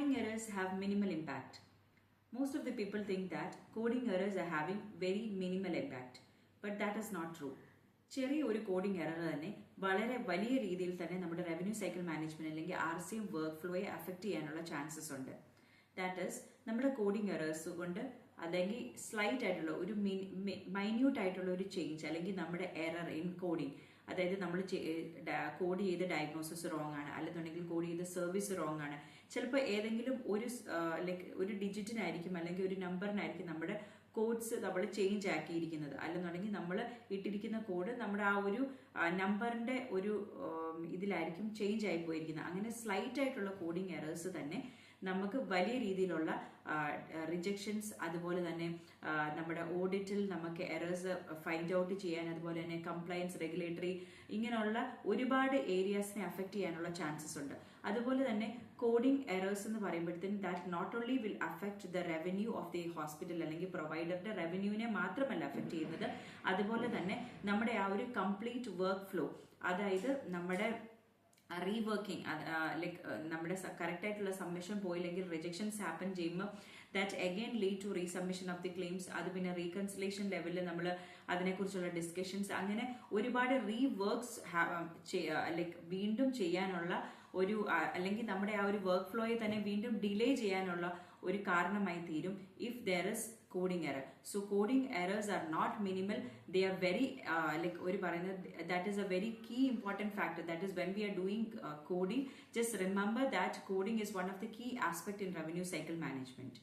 coding errors have minimal impact. Most of the people think that coding errors are having very minimal impact, but that is not true. ചെറിയ ഒരു coding error തന്നെ വളരെ വലിയ രീതിയിൽ തന്നെ നമ്മുടെ revenue cycle management അല്ലെങ്കിൽ RCM work ഫ്ലോയെ affect ചെയ്യാനുള്ള ചാൻസസ് ഉണ്ട്. ദാറ്റ് ഈസ് നമ്മുടെ കോഡിംഗ് എറേഴ്സ് കൊണ്ട് അല്ലെങ്കിൽ സ്ലൈറ്റ് ആയിട്ടുള്ള ഒരു മൈന്യൂട്ട് ആയിട്ടുള്ള ഒരു ചേഞ്ച് അല്ലെങ്കിൽ നമ്മുടെ എറർ ഇൻ കോഡിംഗ്, അതായത് നമ്മൾ കോഡ് ചെയ്ത ഡയഗ്നോസിസ് റോങ് ആണ്, അല്ലെന്നുണ്ടെങ്കിൽ കോഡ് ചെയ്ത സർവീസ് റോങ് ആണ്. ചിലപ്പോൾ ഏതെങ്കിലും ഒരു ഡിജിറ്റിനായിരിക്കും അല്ലെങ്കിൽ ഒരു നമ്പറിനായിരിക്കും നമ്മുടെ കോഡ്സ് നമ്മൾ ചേഞ്ച് ആക്കിയിരിക്കുന്നത്, അല്ലെന്നുണ്ടെങ്കിൽ നമ്മൾ ഇട്ടിരിക്കുന്ന കോഡ് നമ്മുടെ ആ ഒരു നമ്പറിന്റെ ഒരു ഇതിലായിരിക്കും ചേഞ്ച് ആയി പോയിരിക്കുന്നത്. അങ്ങനെ സ്ലൈറ്റ് ആയിട്ടുള്ള കോഡിംഗ് എറേഴ്സ് തന്നെ നമുക്ക് വലിയ രീതിയിലുള്ള റിജക്ഷൻസ്, അതുപോലെ തന്നെ നമ്മുടെ ഓഡിറ്റിൽ നമുക്ക് എറേഴ്സ് ഫൈൻഡ് ഔട്ട് ചെയ്യാൻ, അതുപോലെ തന്നെ കംപ്ലയൻസ്, റെഗുലേറ്ററി, ഇങ്ങനെയുള്ള ഒരുപാട് ഏരിയാസിനെ അഫക്ട് ചെയ്യാനുള്ള ചാൻസസ് ഉണ്ട്. അതുപോലെ തന്നെ കോഡിംഗ് എറേഴ്സ് എന്ന് പറയുമ്പോഴത്തേക്കും that not only will affect the revenue of the hospital അല്ലെങ്കിൽ പ്രൊവൈഡറുടെ റവന്യൂവിനെ മാത്രമല്ല അഫക്ട് ചെയ്യുന്നത്, അതുപോലെ തന്നെ നമ്മുടെ ആ ഒരു കംപ്ലീറ്റ് വർക്ക് ഫ്ലോ, അതായത് നമ്മുടെ റീവർക്കിംഗ്, നമ്മുടെ കറക്റ്റ് ആയിട്ടുള്ള സബ്മിഷൻ പോയില്ലെങ്കിൽ റിജക്ഷൻസ് ഹാപ്പൻ ചെയ്യുമ്പോൾ that again lead to resubmission of the claims. അത് പിന്നെ റീകൺസിലേഷൻ ലെവലിൽ നമ്മൾ അതിനെക്കുറിച്ചുള്ള ഡിസ്കഷൻസ്, അങ്ങനെ ഒരുപാട് റീവർക്സ് വീണ്ടും ചെയ്യാനുള്ള ഒരു അല്ലെങ്കിൽ നമ്മുടെ ആ ഒരു വർക്ക് ഫ്ലോയെ തന്നെ വീണ്ടും ഡിലേ ചെയ്യാനുള്ള ഒരു കാരണമായി തീരും if there is coding error. So coding errors are not minimal, they are very ഒരു പറയുന്നത് that is a very key important factor. That is when we are doing coding, just remember that coding is one of the key aspect in revenue cycle management.